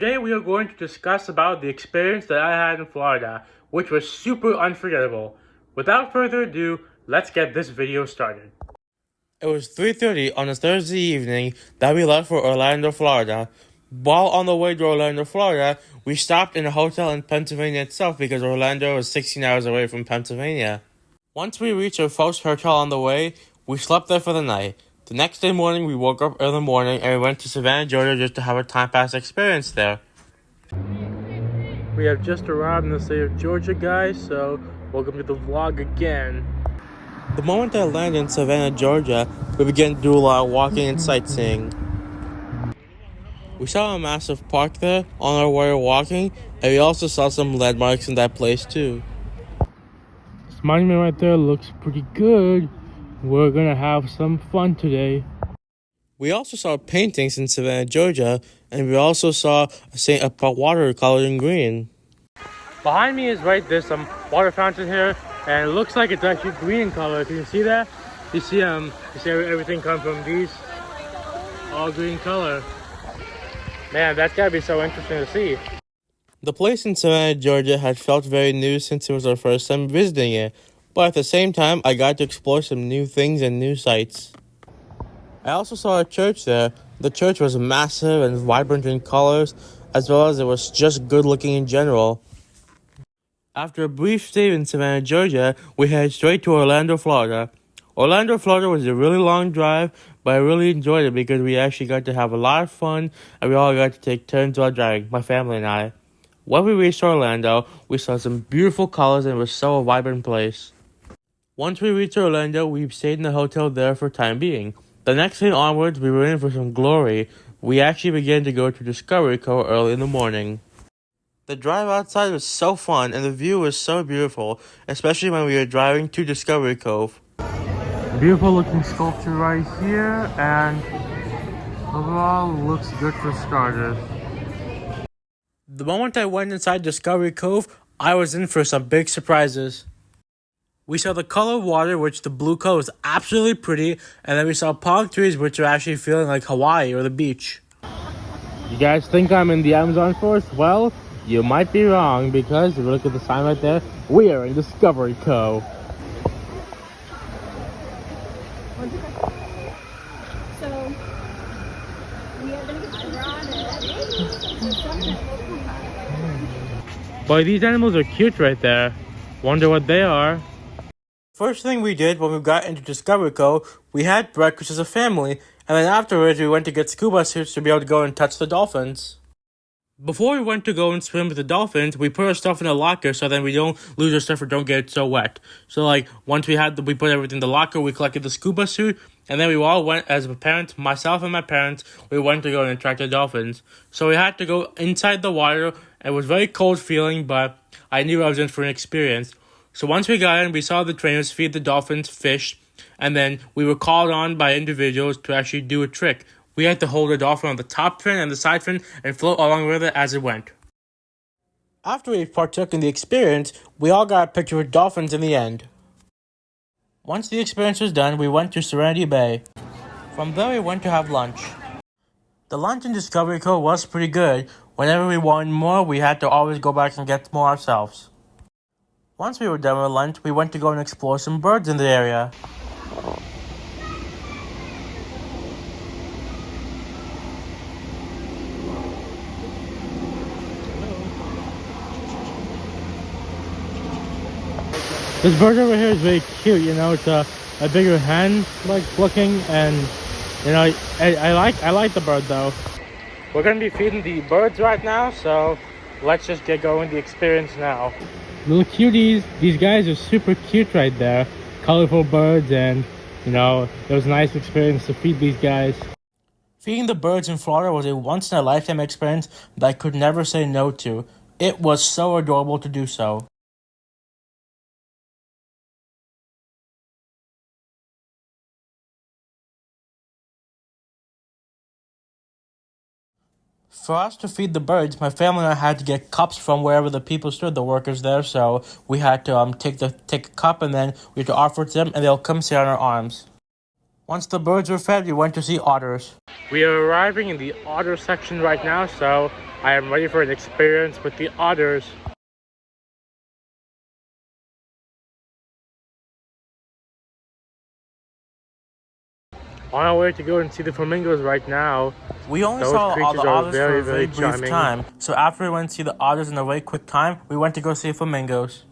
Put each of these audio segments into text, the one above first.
Today we are going to discuss about the experience that I had in Florida, which was super unforgettable. Without further ado, let's get this video started. It was 3:30 on a Thursday evening that we left for Orlando, Florida. While on the way to Orlando, Florida, we stopped in a hotel in Pennsylvania itself because Orlando is 16 hours away from Pennsylvania. Once we reached our first hotel on the way, we slept there for the night. The next day morning, we woke up early morning and we went to Savannah, Georgia just to have a time pass experience there. We have just arrived in the state of Georgia, guys, so welcome to the vlog again. The moment I landed in Savannah, Georgia, we began to do a lot of walking and sightseeing. We saw a massive park there on our way walking, and we also saw some landmarks in that place too. This monument right there looks pretty good. We're gonna have some fun today. We also saw paintings in Savannah, Georgia, and we also saw a water colored in green. Behind me is there's some water fountain here, and it looks like it's actually green in color. Can you see that? You see everything come from these all green color. Man, that's gotta be so interesting to see. The place in Savannah, Georgia had felt very new since it was our first time visiting it, but at the same time, I got to explore some new things and new sights. I also saw a church there. The church was massive and vibrant in colors, as well as it was just good looking in general. After a brief stay in Savannah, Georgia, we headed straight to Orlando, Florida. Orlando, Florida was a really long drive, but I really enjoyed it because we actually got to have a lot of fun and we all got to take turns while driving, my family and I. When we reached Orlando, we saw some beautiful colors and it was so a vibrant place. Once we reached Orlando, we stayed in the hotel there for time being. The next day onwards, we were in for some glory. We actually began to go to Discovery Cove early in the morning. The drive outside was so fun and the view was so beautiful, especially when we were driving to Discovery Cove. Beautiful looking sculpture right here, and overall looks good for starters. The moment I went inside Discovery Cove, I was in for some big surprises. We saw the color of water, which the blue color was absolutely pretty, and then we saw palm trees, which are actually feeling like Hawaii or the beach. You guys think I'm in the Amazon forest? Well, you might be wrong, because if you look at the sign right there, we are in Discovery Cove. So, we are going to Boy, these animals are cute right there. Wonder what they are. First thing we did when we got into Discovery Cove, we had breakfast as a family, and then afterwards we went to get scuba suits to be able to go and touch the dolphins. Before we went to go and swim with the dolphins, we put our stuff in a locker so then we don't lose our stuff or don't get it so wet. So once we put everything in the locker, we collected the scuba suit, and then we all went as a parent, myself and my parents, we went to go and attract the dolphins. So we had to go inside the water. It was very cold feeling, but I knew I was in for an experience. So once we got in, we saw the trainers feed the dolphins fish, and then we were called on by individuals to actually do a trick. We had to hold a dolphin on the top fin and the side fin and float along with it as it went. After we partook in the experience, we all got a picture with dolphins in the end. Once the experience was done, we went to Serenity Bay. From there, we went to have lunch. The lunch in Discovery Cove was pretty good. Whenever we wanted more, we had to always go back and get more ourselves. Once we were done with lunch, we went to go and explore some birds in the area. This bird over here is very cute, it's a bigger hen looking, and I like the bird though. We're gonna be feeding the birds right now, so let's just get going with the experience now. Little cuties, these guys are super cute right there. Colorful birds, and it was a nice experience to feed these guys. Feeding the birds in Florida was a once-in-a-lifetime experience that I could never say no to. It was so adorable to do so. For us to feed the birds, my family and I had to get cups from wherever the people stood, the workers there, so we had to take a cup and then we had to offer it to them and they'll come sit on our arms. Once the birds were fed, we went to see otters. We are arriving in the otter section right now, so I am ready for an experience with the otters. On our way to go and see the flamingos right now. We only Those saw all creatures the are otters for very, a very very brief charming. time, so after we went to see the otters in a very quick time, we went to go see flamingos.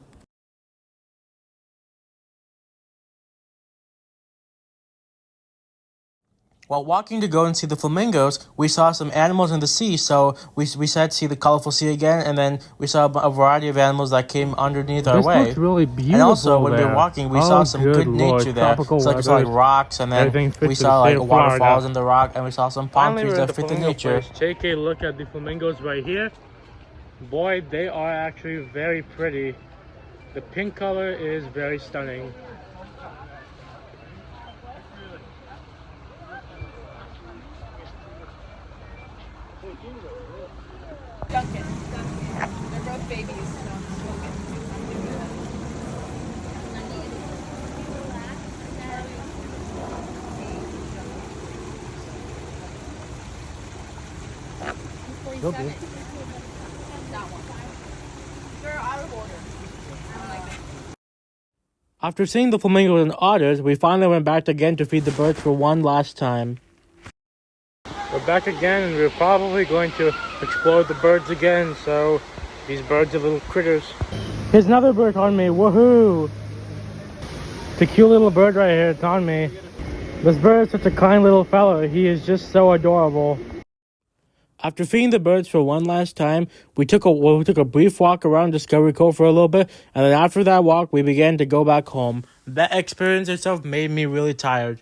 While walking to go and see the flamingos, we saw some animals in the sea, so we said see the colorful sea again, and then we saw a variety of animals that came underneath our way. This looks really beautiful. And also, when we were walking, we saw some good Lord. nature there. Tropical So like, we saw like weathers. rocks, and then Everything fits we to saw the state like of waterfalls Florida. in the rock, and we saw some palm Finally, trees we're at that the fit the flamingo nature. place. Take a look at the flamingos right here. Boy, they are actually very pretty. The pink color is very stunning. Duncan. They're both babies. You'll be. After seeing the flamingos and otters, we finally went back again to feed the birds for one last time. We're back again, and we're probably going to explore the birds again, so these birds are little critters. Here's another bird on me, woohoo! It's a cute little bird right here, it's on me. This bird is such a kind little fellow, he is just so adorable. After feeding the birds for one last time, we took a brief walk around Discovery Cove for a little bit, and then after that walk, we began to go back home. That experience itself made me really tired.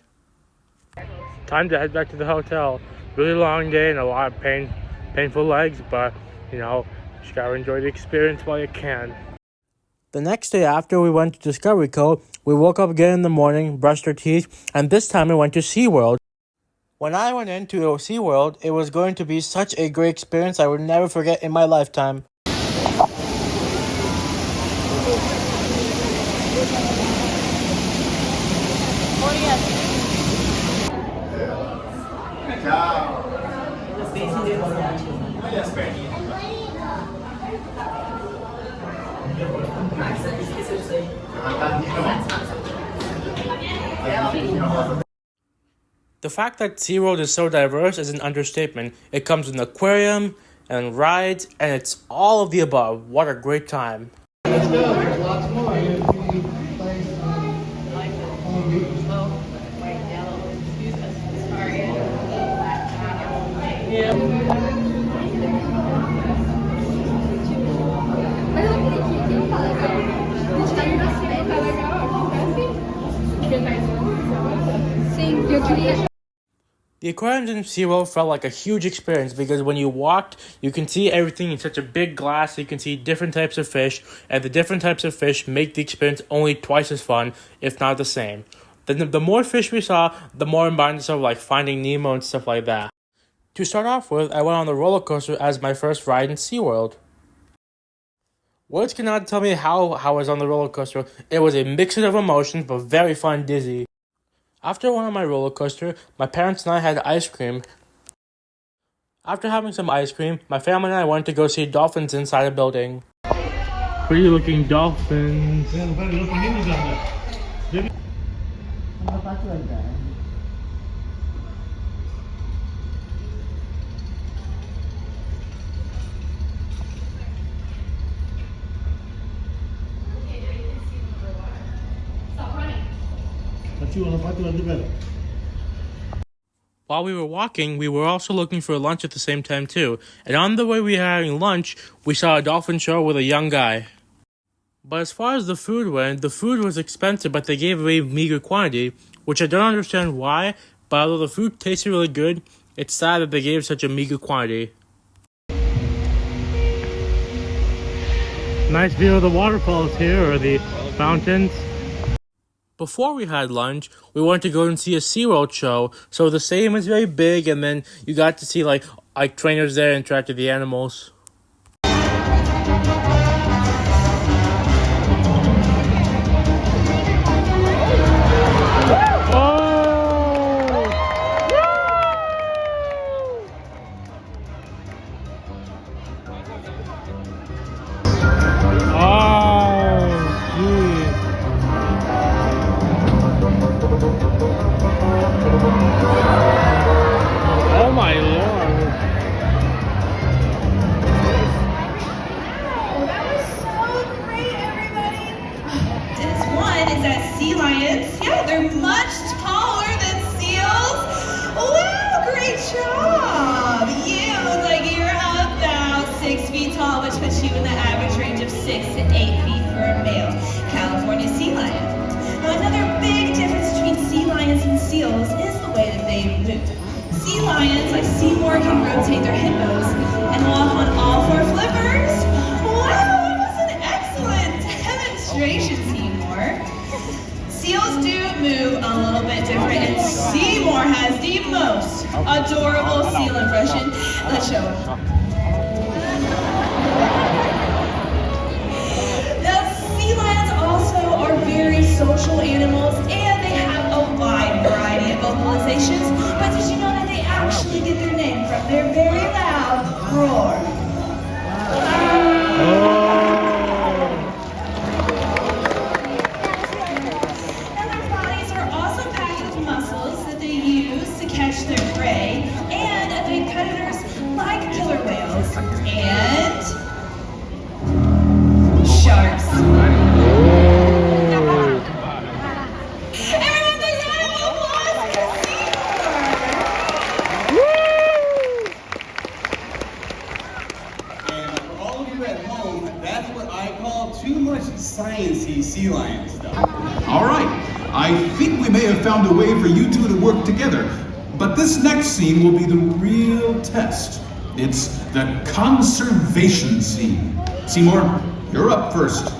Time to head back to the hotel. Really long day and a lot of painful legs, but you know, just gotta enjoy the experience while you can. The next day after we went to Discovery Cove, we woke up again in the morning, brushed our teeth, and this time we went to SeaWorld. When I went into SeaWorld, it was going to be such a great experience I would never forget in my lifetime. The fact that SeaWorld is so diverse is an understatement. It comes with an aquarium and rides, and it's all of the above. What a great time. Let's go. There's lots more. Sim, eu queria. The aquariums in SeaWorld felt like a huge experience because when you walked, you can see everything in such a big glass, so you can see different types of fish, and the different types of fish make the experience only twice as fun, if not the same. Then the more fish we saw, the more reminded us of like Finding Nemo and stuff like that. To start off with, I went on the roller coaster as my first ride in SeaWorld. Words cannot tell me how I was on the roller coaster. It was a mixture of emotions, but very fun and dizzy. After one on my roller coaster, my parents and I had ice cream. After having some ice cream, my family and I went to go see dolphins inside a building. Pretty looking dolphins. While we were walking, we were also looking for lunch at the same time too. And on the way we were having lunch, we saw a dolphin show with a young guy. But as far as the food went, the food was expensive, but they gave away meager quantity, which I don't understand why, but although the food tasted really good, it's sad that they gave such a meager quantity. Nice view of the waterfalls here, or the fountains. Before we had lunch, we went to go and see a SeaWorld show. So the stadium was very big, and then you got to see like trainers there interact with the animals. They're much taller than seals. Wow, great job. You look like you're about 6 feet tall, which puts you in the average range of 6 to 8 feet for a male California sea lion. Now, another big difference between sea lions and seals is the way that they move. Sea lions, like Seymour, can rotate their hippos and walk on all 4 flippers. Wow, that was an excellent demonstration, Seymour. Seals do move a little bit different, and Seymour has the most adorable seal impression. Let's show it. Now, sea lions also are very social animals, and they have a wide variety of vocalizations. But did you know that they actually get their name from their very loud roar? And their bodies are also packed with muscles that they use to catch their prey, and evade predators like killer whales and sharks. Everyone, please round of applause for Seymour. And for all of you at home, that's what I call too much science-y sea lion stuff. All right, I think we may have found a way for you two to work together. But this next scene will be the real test. It's the conservation scene. Seymour, you're up first.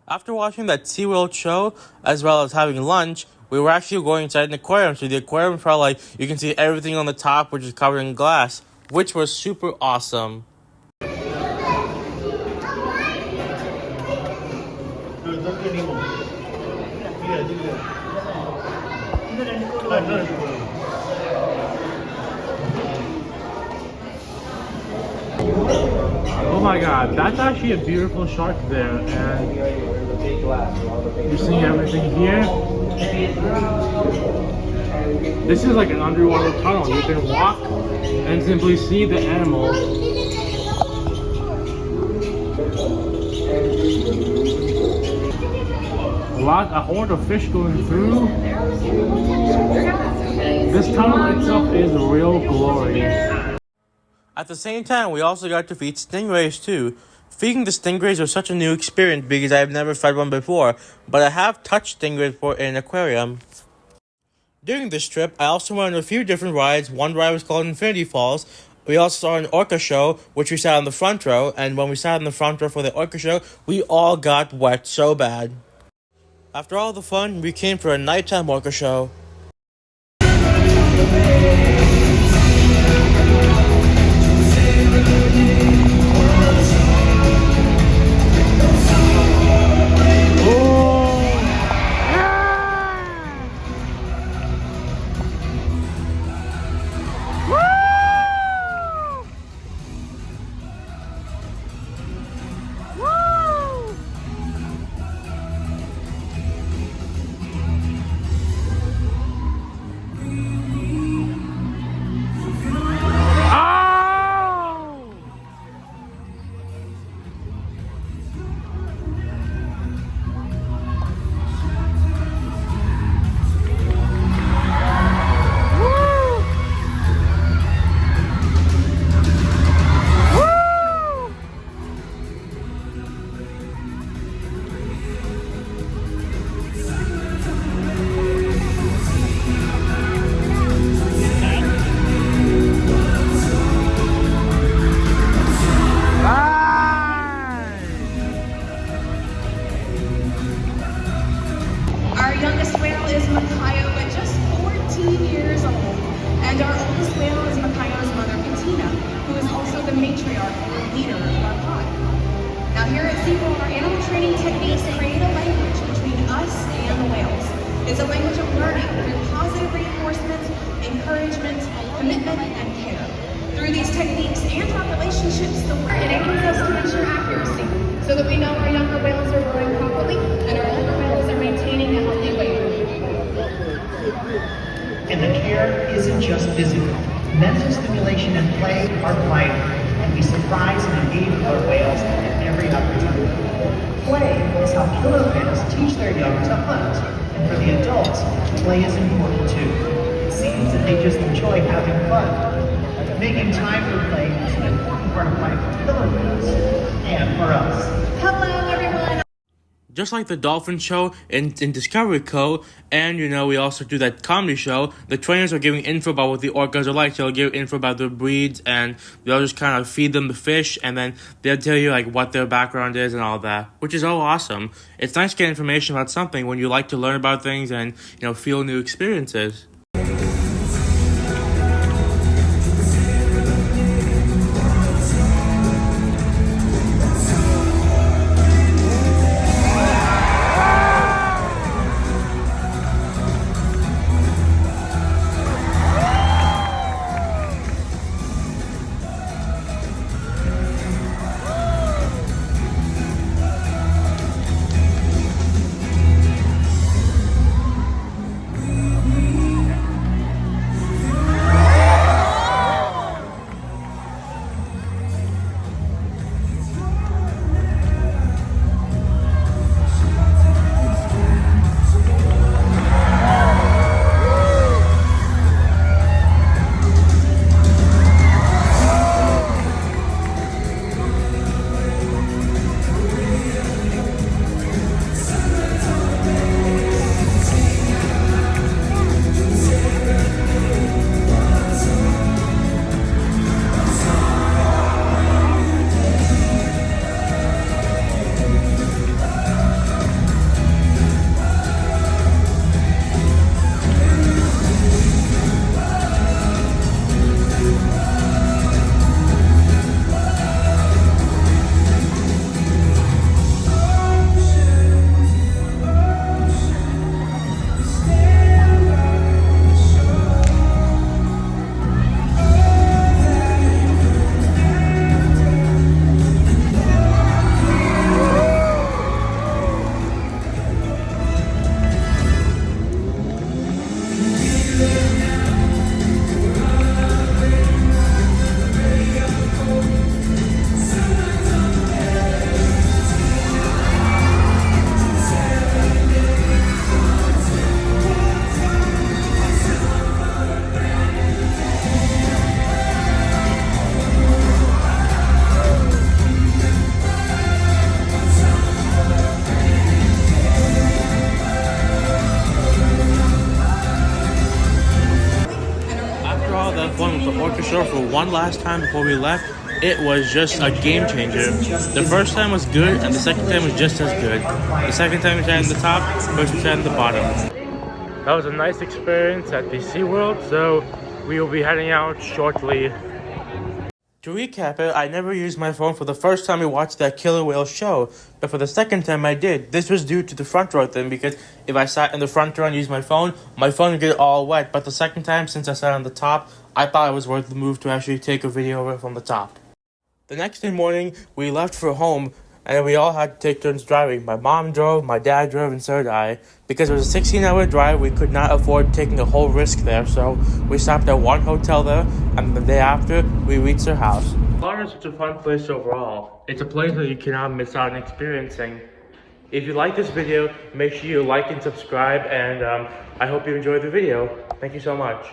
After watching that SeaWorld show, as well as having lunch, we were actually going inside an aquarium. So the aquarium felt like you can see everything on the top, which is covered in glass, which was super awesome. Oh my god, that's actually a beautiful shark there, and you're seeing everything here. This is like an underwater tunnel. You can walk and simply see the animal. A horde of fish going through. This tunnel itself is real glory. At the same time, we also got to feed stingrays too. Feeding the stingrays was such a new experience because I've never fed one before, but I have touched stingrays before in an aquarium. During this trip, I also went on a few different rides. One ride was called Infinity Falls. We also saw an orca show, which we sat on the front row, and when we sat on the front row for the orca show, we all got wet so bad. After all the fun, we came for a nighttime orca show. Our youngest whale is Makayo at just 14 years old. And our oldest whale is Makayo's mother, Katina, who is also the matriarch or leader of our pod. Now here at SeaWorld, our animal training techniques create a language between us and the whales. It's a language of learning through positive reinforcement, encouragement, commitment, and care. Through these techniques and our relationships, the word enables us to ensure accuracy so that we know our younger whales are growing properly and our older whales are maintaining a healthy weight. And the care isn't just physical. Mental stimulation and play are vital, and we surprise and engage with our whales at every opportunity. Play is how killer whales teach their young to hunt, and for the adults, play is important too. It seems that they just enjoy having fun. Making time for play is an important part of life for killer whales, and for us. Hello, everyone. Just like the dolphin show in Discovery Cove, and we also do that comedy show, the trainers are giving info about what the orcas are like. They'll give info about their breeds, and they'll just kind of feed them the fish, and then they'll tell you like what their background is and all that, which is all awesome. It's nice to get information about something when you like to learn about things and feel new experiences. Orchestra for one last time before we left, it was just a game changer. The first time was good, and the second time was just as good. The second time we sat in the top, first we sat in the bottom. That was a nice experience at the SeaWorld, so we will be heading out shortly. To recap it, I never used my phone for the first time we watched that killer whale show, but for the second time I did. This was due to the front row thing, because if I sat in the front row and used my phone would get all wet, but the second time, since I sat on the top, I thought it was worth the move to actually take a video of it from the top. The next day morning, we left for home, and we all had to take turns driving. My mom drove, my dad drove, and so did I. Because it was a 16-hour drive, we could not afford taking a whole risk there, so we stopped at one hotel there, and the day after, we reached their house. Florida is such a fun place overall. It's a place that you cannot miss out on experiencing. If you like this video, make sure you like and subscribe, and I hope you enjoyed the video. Thank you so much.